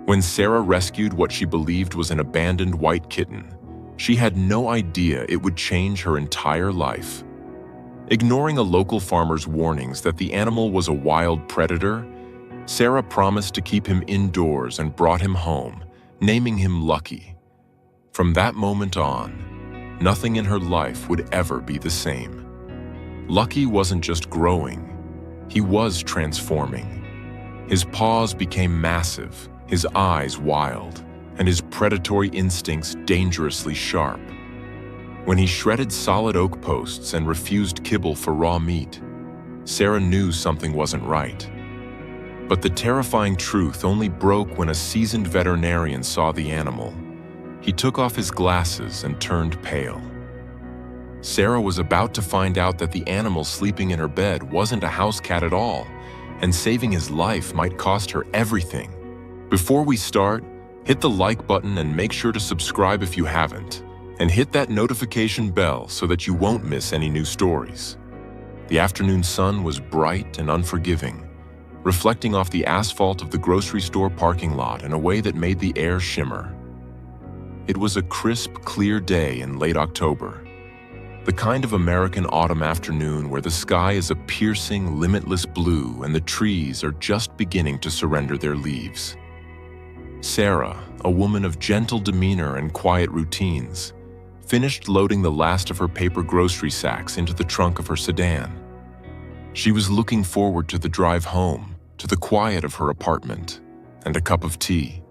When Sarah rescued what she believed was an abandoned white kitten, she had no idea it would change her entire life. Ignoring a local farmer's warnings that the animal was a wild predator, Sarah promised to keep him indoors and brought him home, naming him Lucky. From that moment on, nothing in her life would ever be the same. Lucky wasn't just growing, he was transforming. His paws became massive, his eyes wild, and his predatory instincts dangerously sharp. When he shredded solid oak posts and refused kibble for raw meat, Sarah knew something wasn't right. But the terrifying truth only broke when a seasoned veterinarian saw the animal. He took off his glasses and turned pale. Sarah was about to find out that the animal sleeping in her bed wasn't a house cat at all, and saving his life might cost her everything. Before we start, hit the like button and make sure to subscribe if you haven't, and hit that notification bell so that you won't miss any new stories. The afternoon sun was bright and unforgiving, reflecting off the asphalt of the grocery store parking lot in a way that made the air shimmer. It was a crisp, clear day in late October, the kind of American autumn afternoon where the sky is a piercing, limitless blue and the trees are just beginning to surrender their leaves. Sarah, a woman of gentle demeanor and quiet routines, finished loading the last of her paper grocery sacks into the trunk of her sedan. She was looking forward to the drive home, to the quiet of her apartment, and a cup of tea.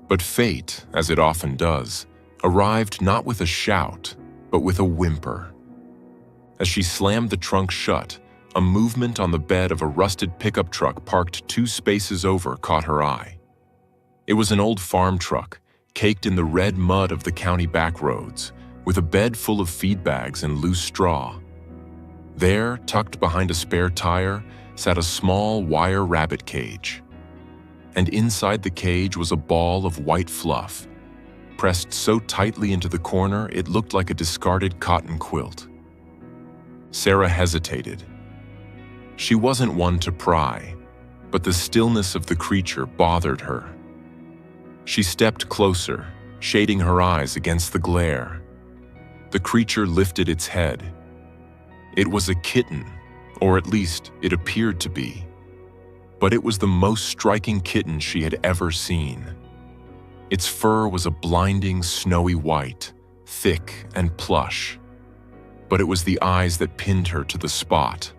But fate, as it often does, arrived not with a shout, but with a whimper. As she slammed the trunk shut, a movement on the bed of a rusted pickup truck parked 2 spaces over caught her eye. It was an old farm truck, caked in the red mud of the county back roads, with a bed full of feed bags and loose straw. There, tucked behind a spare tire, sat a small wire rabbit cage. And inside the cage was a ball of white fluff, pressed so tightly into the corner it looked like a discarded cotton quilt. Sarah hesitated. She wasn't one to pry, but the stillness of the creature bothered her. She stepped closer, shading her eyes against the glare. The creature lifted its head. It was a kitten, or at least it appeared to be. But it was the most striking kitten she had ever seen. Its fur was a blinding, snowy white, thick and plush. But it was the eyes that pinned her to the spot.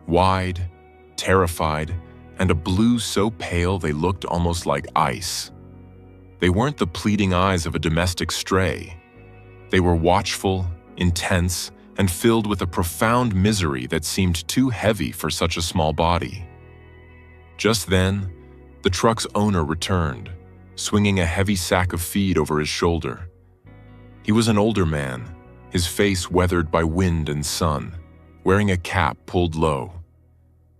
Wide, terrified, and a blue so pale they looked almost like ice. They weren't the pleading eyes of a domestic stray. They were watchful, intense, and filled with a profound misery that seemed too heavy for such a small body. Just then, the truck's owner returned, swinging a heavy sack of feed over his shoulder. He was an older man, his face weathered by wind and sun, wearing a cap pulled low.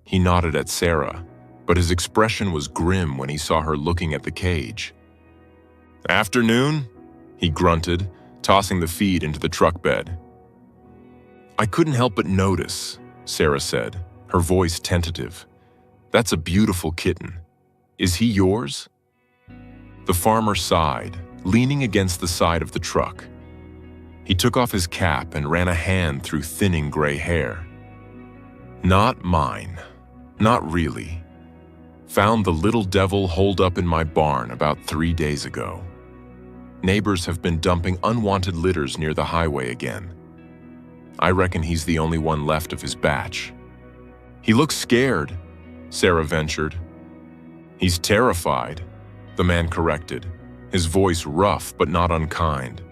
He nodded at Sarah, but his expression was grim when he saw her looking at the cage. "Afternoon?" he grunted, tossing the feed into the truck bed. "I couldn't help but notice," Sarah said, her voice tentative. "That's a beautiful kitten. Is he yours?" The farmer sighed, leaning against the side of the truck. He took off his cap and ran a hand through thinning gray hair. "Not mine. Not really. Found the little devil holed up in my barn about 3 days ago. Neighbors have been dumping unwanted litters near the highway again. I reckon he's the only one left of his batch." "He looks scared," Sarah ventured. "He's terrified," the man corrected, his voice rough but not unkind.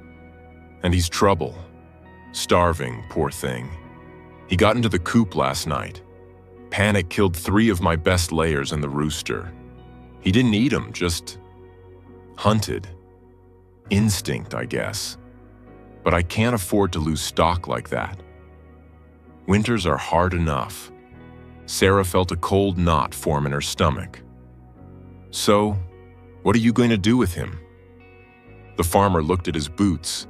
"And he's trouble. Starving, poor thing. He got into the coop last night. Panic killed 3 of my best layers and the rooster. He didn't eat them, just hunted. Instinct, I guess. But I can't afford to lose stock like that. Winters are hard enough." Sarah felt a cold knot form in her stomach. "So, what are you going to do with him?" The farmer looked at his boots.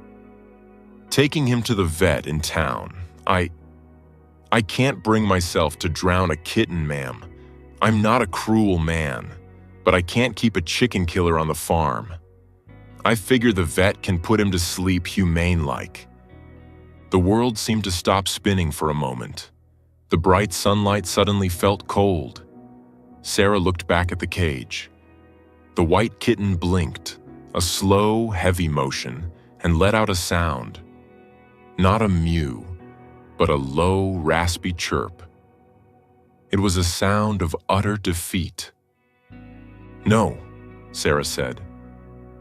"Taking him to the vet in town. I can't bring myself to drown a kitten, ma'am. I'm not a cruel man. but I can't keep a chicken killer on the farm. I figure the vet can put him to sleep humane-like." The world seemed to stop spinning for a moment. The bright sunlight suddenly felt cold. Sarah looked back at the cage. The white kitten blinked, a slow, heavy motion, and let out a sound. Not a mew, but a low, raspy chirp. It was a sound of utter defeat. "No," Sarah said.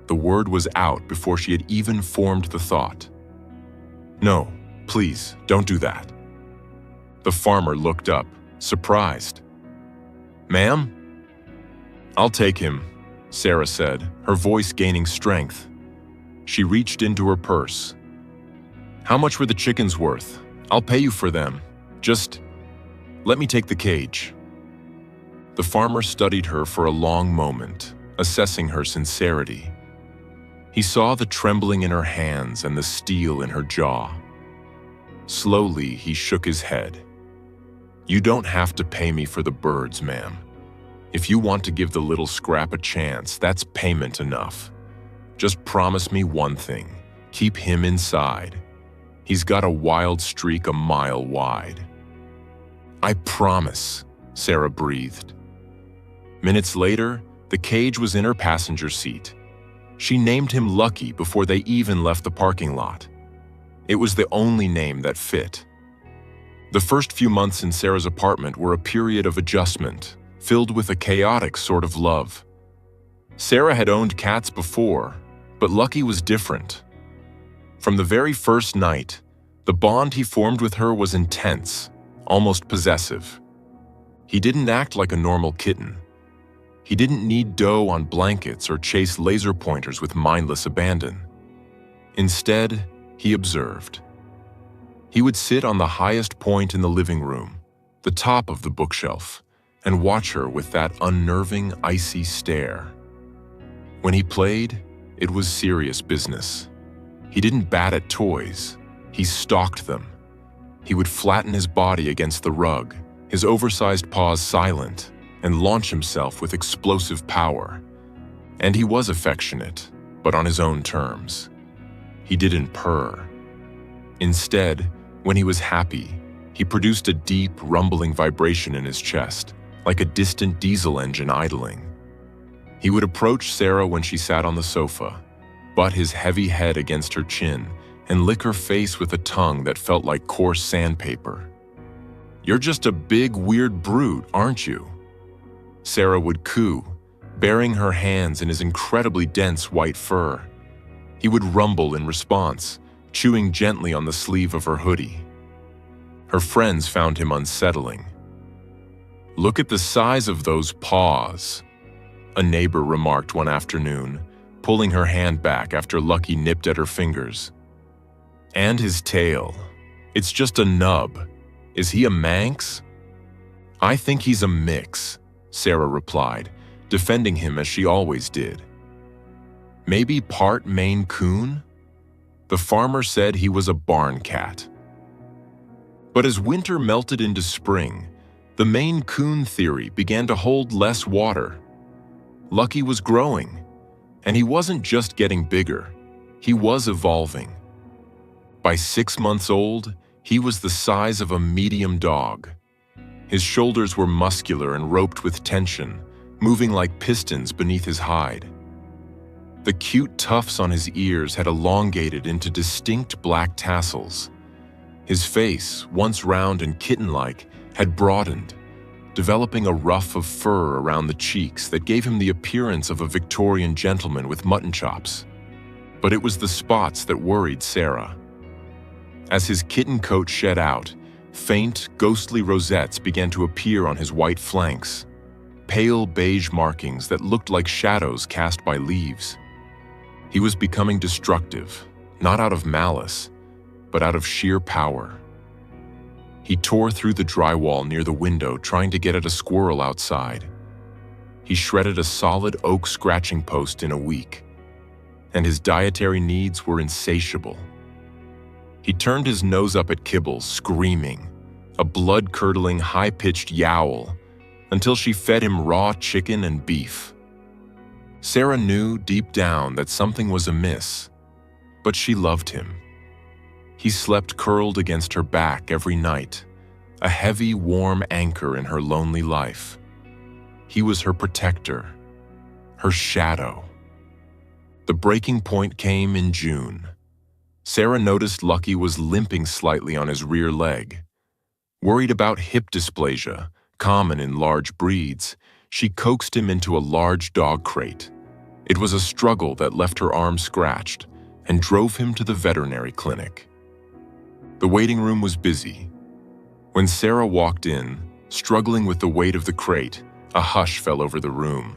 The word was out before she had even formed the thought. "No, please, don't do that." The farmer looked up, surprised. "Ma'am?" "I'll take him," Sarah said, her voice gaining strength. She reached into her purse. "How much were the chickens worth? I'll pay you for them. Just let me take the cage." The farmer studied her for a long moment, assessing her sincerity. He saw the trembling in her hands and the steel in her jaw. Slowly, he shook his head. "You don't have to pay me for the birds, ma'am. If you want to give the little scrap a chance, that's payment enough. Just promise me one thing. Keep him inside. He's got a wild streak a mile wide." "I promise," Sarah breathed. Minutes later, the cage was in her passenger seat. She named him Lucky before they even left the parking lot. It was the only name that fit. The first few months in Sarah's apartment were a period of adjustment, filled with a chaotic sort of love. Sarah had owned cats before, but Lucky was different. From the very first night, the bond he formed with her was intense, almost possessive. He didn't act like a normal kitten. He didn't need dough on blankets or chase laser pointers with mindless abandon. Instead, he observed. He would sit on the highest point in the living room, the top of the bookshelf, and watch her with that unnerving, icy stare. When he played, it was serious business. He didn't bat at toys, he stalked them. He would flatten his body against the rug, his oversized paws silent, and launch himself with explosive power. And he was affectionate, but on his own terms. He didn't purr. Instead, when he was happy, he produced a deep, rumbling vibration in his chest, like a distant diesel engine idling. He would approach Sarah when she sat on the sofa, butt his heavy head against her chin, and lick her face with a tongue that felt like coarse sandpaper. "You're just a big, weird brute, aren't you?" Sarah would coo, burying her hands in his incredibly dense white fur. He would rumble in response, chewing gently on the sleeve of her hoodie. Her friends found him unsettling. "Look at the size of those paws," a neighbor remarked one afternoon, pulling her hand back after Lucky nipped at her fingers. "And his tail. It's just a nub. Is he a Manx?" "I think he's a mix," Sarah replied, defending him as she always did. "Maybe part Maine Coon?" The farmer said he was a barn cat. But as winter melted into spring, the Maine Coon theory began to hold less water. Lucky was growing, and he wasn't just getting bigger, he was evolving. By 6 months old, he was the size of a medium dog. His shoulders were muscular and roped with tension, moving like pistons beneath his hide. The cute tufts on his ears had elongated into distinct black tassels. His face, once round and kitten-like, had broadened, developing a ruff of fur around the cheeks that gave him the appearance of a Victorian gentleman with mutton chops. But it was the spots that worried Sarah. As his kitten coat shed out, faint, ghostly rosettes began to appear on his white flanks, pale beige markings that looked like shadows cast by leaves. He was becoming destructive, not out of malice, but out of sheer power. He tore through the drywall near the window trying to get at a squirrel outside. He shredded a solid oak scratching post in a week, and his dietary needs were insatiable. He turned his nose up at Kibble, screaming, a blood-curdling, high-pitched yowl, until she fed him raw chicken and beef. Sarah knew deep down that something was amiss, but she loved him. He slept curled against her back every night, a heavy, warm anchor in her lonely life. He was her protector, her shadow. The breaking point came in June. Sarah noticed Lucky was limping slightly on his rear leg. Worried about hip dysplasia, common in large breeds, she coaxed him into a large dog crate. It was a struggle that left her arm scratched and drove him to the veterinary clinic. The waiting room was busy. When Sarah walked in, struggling with the weight of the crate, a hush fell over the room.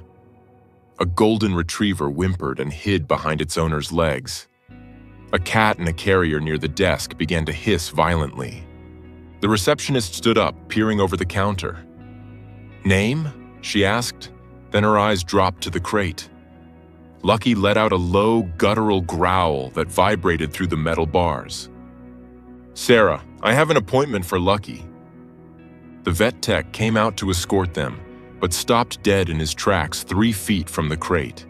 A golden retriever whimpered and hid behind its owner's legs. A cat in a carrier near the desk began to hiss violently. The receptionist stood up, peering over the counter. "Name?" she asked, then her eyes dropped to the crate. Lucky let out a low, guttural growl that vibrated through the metal bars. "Sarah, I have an appointment for Lucky." The vet tech came out to escort them, but stopped dead in his tracks 3 feet from the crate.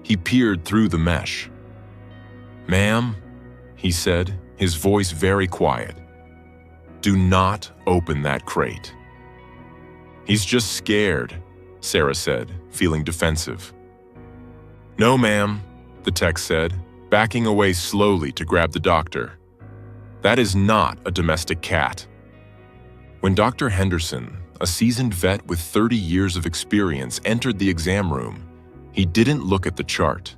He peered through the mesh. "Ma'am," he said, his voice very quiet, "do not open that crate." "He's just scared," Sarah said, feeling defensive. "No, ma'am," the tech said, backing away slowly to grab the doctor. "That is not a domestic cat." When Dr. Henderson, a seasoned vet with 30 years of experience, entered the exam room, he didn't look at the chart.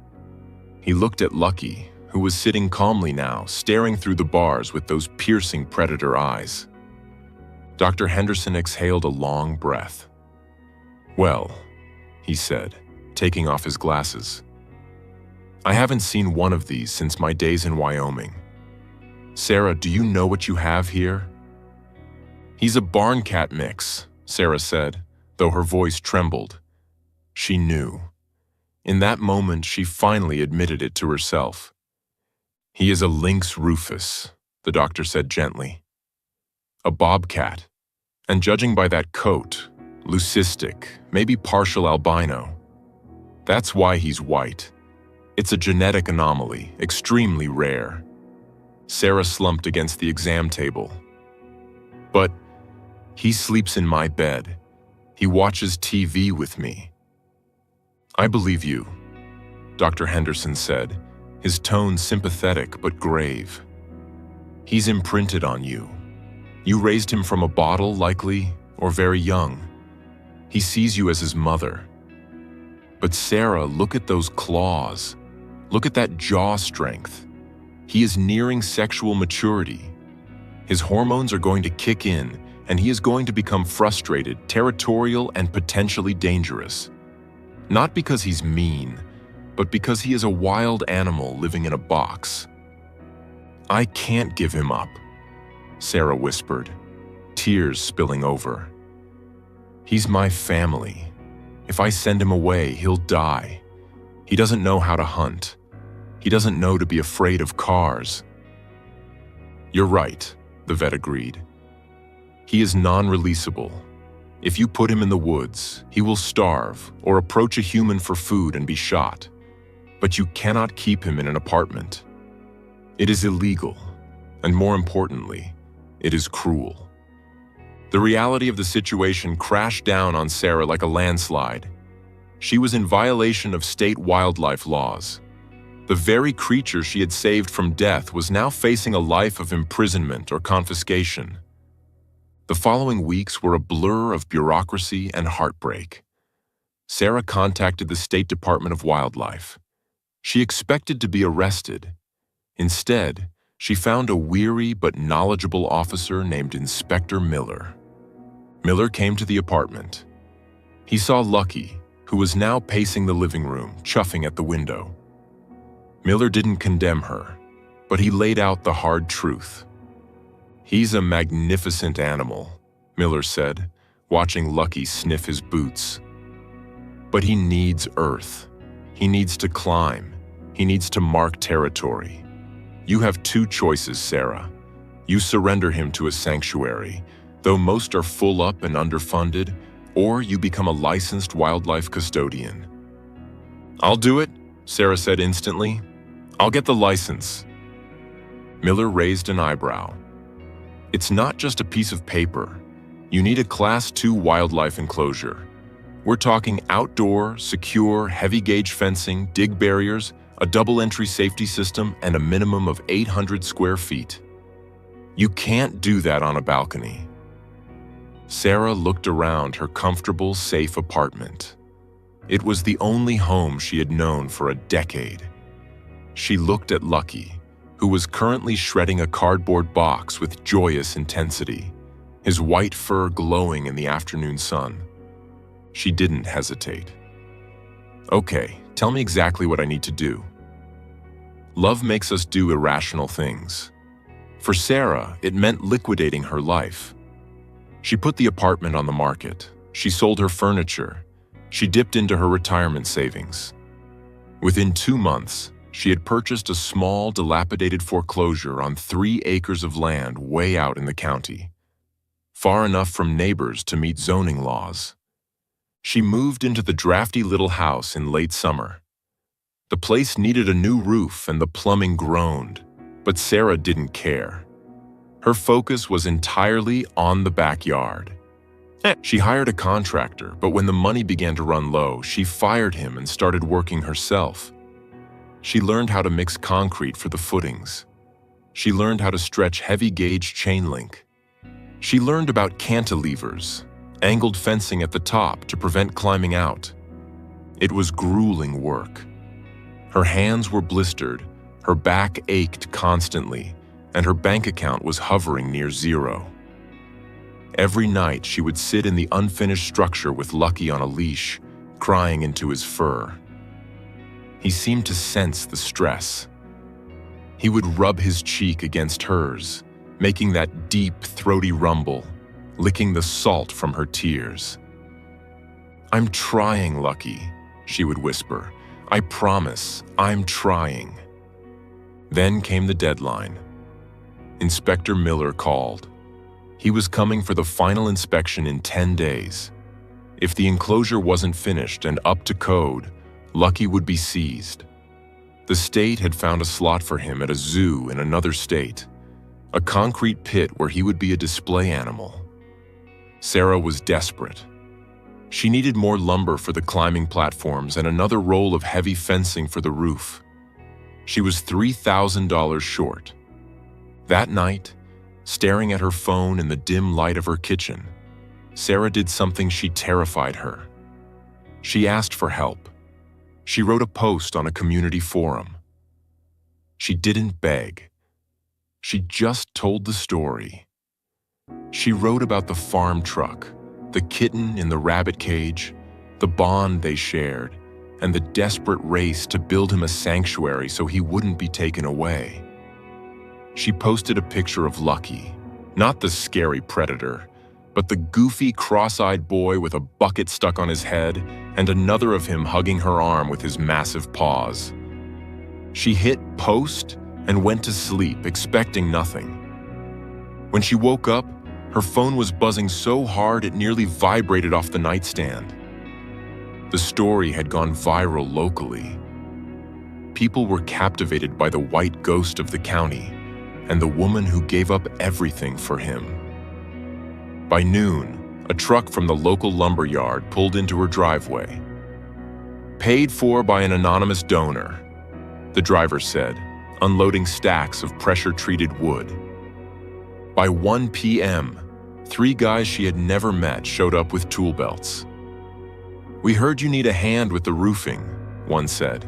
He looked at Lucky, who was sitting calmly now, staring through the bars with those piercing predator eyes. Dr. Henderson exhaled a long breath. "Well," he said, taking off his glasses, "I haven't seen one of these since my days in Wyoming. Sarah, do you know what you have here?" "He's a barn cat mix," Sarah said, though her voice trembled. She knew. In that moment, she finally admitted it to herself. "He is a lynx rufus," the doctor said gently. "A bobcat, and judging by that coat, leucistic, maybe partial albino. That's why he's white. It's a genetic anomaly, extremely rare." Sarah slumped against the exam table. "But he sleeps in my bed. He watches TV with me." "I believe you," Dr. Henderson said, his tone sympathetic but grave. "He's imprinted on you. You raised him from a bottle, likely, or very young. He sees you as his mother. But Sarah, look at those claws. Look at that jaw strength. He is nearing sexual maturity. His hormones are going to kick in, and he is going to become frustrated, territorial, and potentially dangerous. Not because he's mean, but because he is a wild animal living in a box." "I can't give him up," Sarah whispered, tears spilling over. "He's my family. If I send him away, he'll die. He doesn't know how to hunt. He doesn't know to be afraid of cars." "You're right," the vet agreed. "He is non-releasable. If you put him in the woods, he will starve or approach a human for food and be shot. But you cannot keep him in an apartment. It is illegal, and more importantly, it is cruel." The reality of the situation crashed down on Sarah like a landslide. She was in violation of state wildlife laws. The very creature she had saved from death was now facing a life of imprisonment or confiscation. The following weeks were a blur of bureaucracy and heartbreak. Sarah contacted the State Department of Wildlife. She expected to be arrested. Instead, she found a weary but knowledgeable officer named Inspector Miller. Miller came to the apartment. He saw Lucky, who was now pacing the living room, chuffing at the window. Miller didn't condemn her, but he laid out the hard truth. "He's a magnificent animal," Miller said, watching Lucky sniff his boots. "But he needs earth. He needs to climb. He needs to mark territory. You have 2 choices, Sarah. You surrender him to a sanctuary, though most are full up and underfunded, or you become a licensed wildlife custodian." "I'll do it," Sarah said instantly. "I'll get the license." Miller raised an eyebrow. "It's not just a piece of paper. You need a Class 2 wildlife enclosure. We're talking outdoor, secure, heavy-gauge fencing, dig barriers, a double-entry safety system, and a minimum of 800 square feet. You can't do that on a balcony." Sarah looked around her comfortable, safe apartment. It was the only home she had known for a decade. She looked at Lucky, who was currently shredding a cardboard box with joyous intensity, his white fur glowing in the afternoon sun. She didn't hesitate. "Okay, tell me exactly what I need to do." Love makes us do irrational things. For Sarah, it meant liquidating her life. She put the apartment on the market. She sold her furniture. She dipped into her retirement savings. Within 2 months, she had purchased a small, dilapidated foreclosure on 3 acres of land way out in the county, far enough from neighbors to meet zoning laws. She moved into the drafty little house in late summer. The place needed a new roof and the plumbing groaned, but Sarah didn't care. Her focus was entirely on the backyard. She hired a contractor, but when the money began to run low, she fired him and started working herself. She learned how to mix concrete for the footings. She learned how to stretch heavy-gauge chain link. She learned about cantilevers, angled fencing at the top to prevent climbing out. It was grueling work. Her hands were blistered, her back ached constantly, and her bank account was hovering near zero. Every night, she would sit in the unfinished structure with Lucky on a leash, crying into his fur. He seemed to sense the stress. He would rub his cheek against hers, making that deep, throaty rumble, licking the salt from her tears. "I'm trying, Lucky," she would whisper. "I promise, I'm trying." Then came the deadline. Inspector Miller called. He was coming for the final inspection in 10 days. If the enclosure wasn't finished and up to code, Lucky would be seized. The state had found a slot for him at a zoo in another state, a concrete pit where he would be a display animal. Sarah was desperate. She needed more lumber for the climbing platforms and another roll of heavy fencing for the roof. She was $3,000 short. That night, staring at her phone in the dim light of her kitchen, Sarah did something she terrified her. She asked for help. She wrote a post on a community forum. She didn't beg. She just told the story. She wrote about the farm truck, the kitten in the rabbit cage, the bond they shared, and the desperate race to build him a sanctuary so he wouldn't be taken away. She posted a picture of Lucky, not the scary predator, but the goofy, cross-eyed boy with a bucket stuck on his head and another of him hugging her arm with his massive paws. She hit post and went to sleep, expecting nothing. When she woke up, her phone was buzzing so hard it nearly vibrated off the nightstand. The story had gone viral locally. People were captivated by the white ghost of the county and the woman who gave up everything for him. By noon, a truck from the local lumber yard pulled into her driveway. "Paid for by an anonymous donor," the driver said, unloading stacks of pressure-treated wood. By 1 p.m., 3 guys she had never met showed up with tool belts. "We heard you need a hand with the roofing," one said.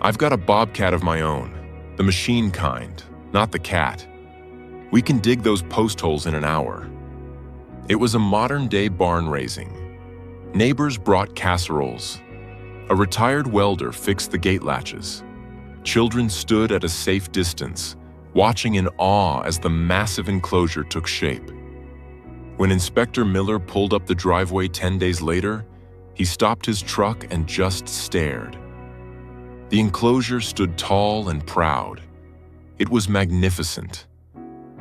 "I've got a bobcat of my own, the machine kind, not the cat. We can dig those post holes in an hour." It was a modern-day barn raising. Neighbors brought casseroles. A retired welder fixed the gate latches. Children stood at a safe distance, watching in awe as the massive enclosure took shape. When Inspector Miller pulled up the driveway 10 days later, he stopped his truck and just stared. The enclosure stood tall and proud. It was magnificent.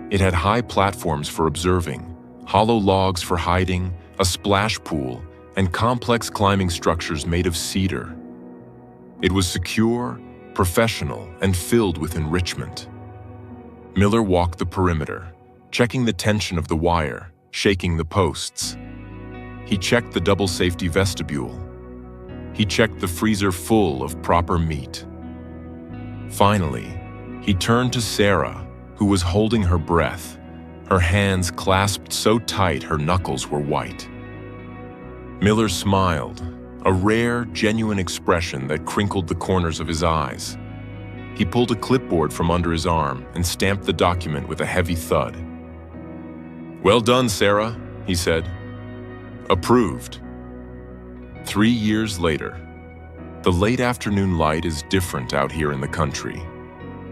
It had high platforms for observing, hollow logs for hiding, a splash pool, and complex climbing structures made of cedar. It was secure, professional, and filled with enrichment. Miller walked the perimeter, checking the tension of the wire, shaking the posts. He checked the double safety vestibule. He checked the freezer full of proper meat. Finally, he turned to Sarah, who was holding her breath, her hands clasped so tight her knuckles were white. Miller smiled, a rare, genuine expression that crinkled the corners of his eyes. He pulled a clipboard from under his arm and stamped the document with a heavy thud. "Well done, Sarah," he said. "Approved." 3 years later, the late afternoon light is different out here in the country.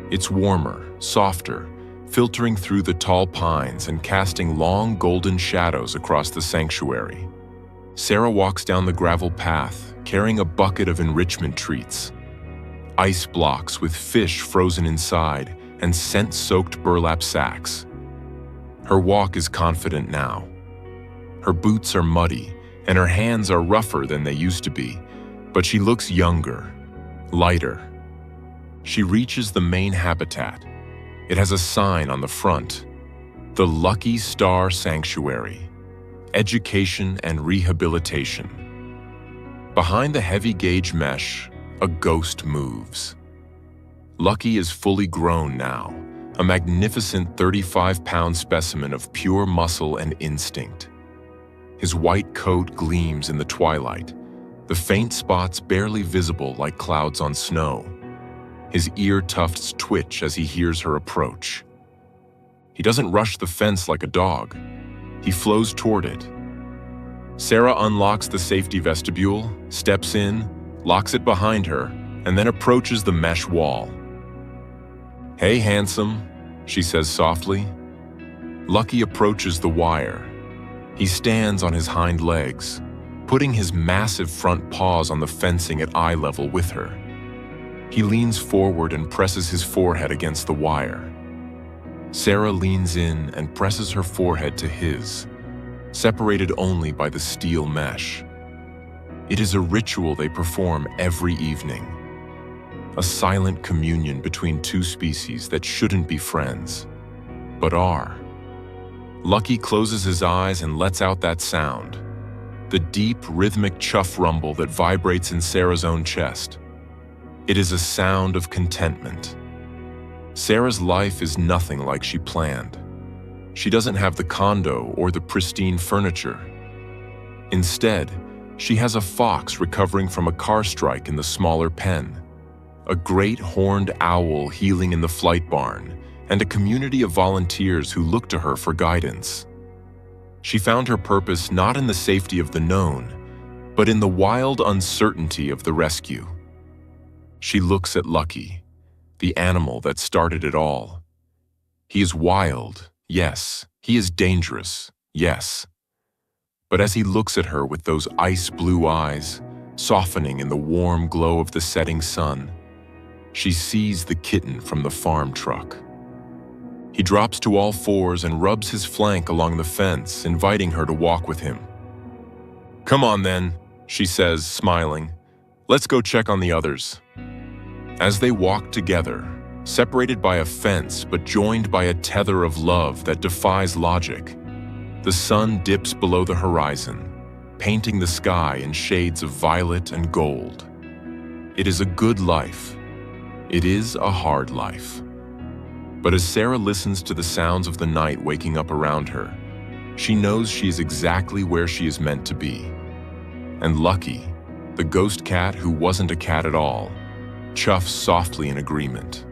It's warmer, softer, filtering through the tall pines and casting long golden shadows across the sanctuary. Sarah walks down the gravel path, carrying a bucket of enrichment treats. Ice blocks with fish frozen inside and scent-soaked burlap sacks. Her walk is confident now. Her boots are muddy, and her hands are rougher than they used to be, but she looks younger, lighter. She reaches the main habitat. It has a sign on the front, "The Lucky Star Sanctuary, Education and Rehabilitation." Behind the heavy gauge mesh, a ghost moves. Lucky is fully grown now, a magnificent 35-pound specimen of pure muscle and instinct. His white coat gleams in the twilight, the faint spots barely visible like clouds on snow. His ear tufts twitch as he hears her approach. He doesn't rush the fence like a dog. He flows toward it. Sarah unlocks the safety vestibule, steps in, locks it behind her, and then approaches the mesh wall. "Hey, handsome," she says softly. Lucky approaches the wire. He stands on his hind legs, putting his massive front paws on the fencing at eye level with her. He leans forward and presses his forehead against the wire. Sarah leans in and presses her forehead to his, separated only by the steel mesh. It is a ritual they perform every evening, a silent communion between two species that shouldn't be friends, but are. Lucky closes his eyes and lets out that sound, the deep, rhythmic chuff rumble that vibrates in Sarah's own chest. It is a sound of contentment. Sarah's life is nothing like she planned. She doesn't have the condo or the pristine furniture. Instead, she has a fox recovering from a car strike in the smaller pen, a great horned owl healing in the flight barn, and a community of volunteers who look to her for guidance. She found her purpose not in the safety of the known, but in the wild uncertainty of the rescue. She looks at Lucky, the animal that started it all. He is wild, yes. He is dangerous, yes. But as he looks at her with those ice-blue eyes, softening in the warm glow of the setting sun, she sees the kitten from the farm truck. He drops to all fours and rubs his flank along the fence, inviting her to walk with him. "Come on then," she says, smiling. "Let's go check on the others." As they walk together, separated by a fence but joined by a tether of love that defies logic, the sun dips below the horizon, painting the sky in shades of violet and gold. It is a good life. It is a hard life. But as Sarah listens to the sounds of the night waking up around her, she knows she is exactly where she is meant to be. And Lucky, the ghost cat who wasn't a cat at all, chuffs softly in agreement.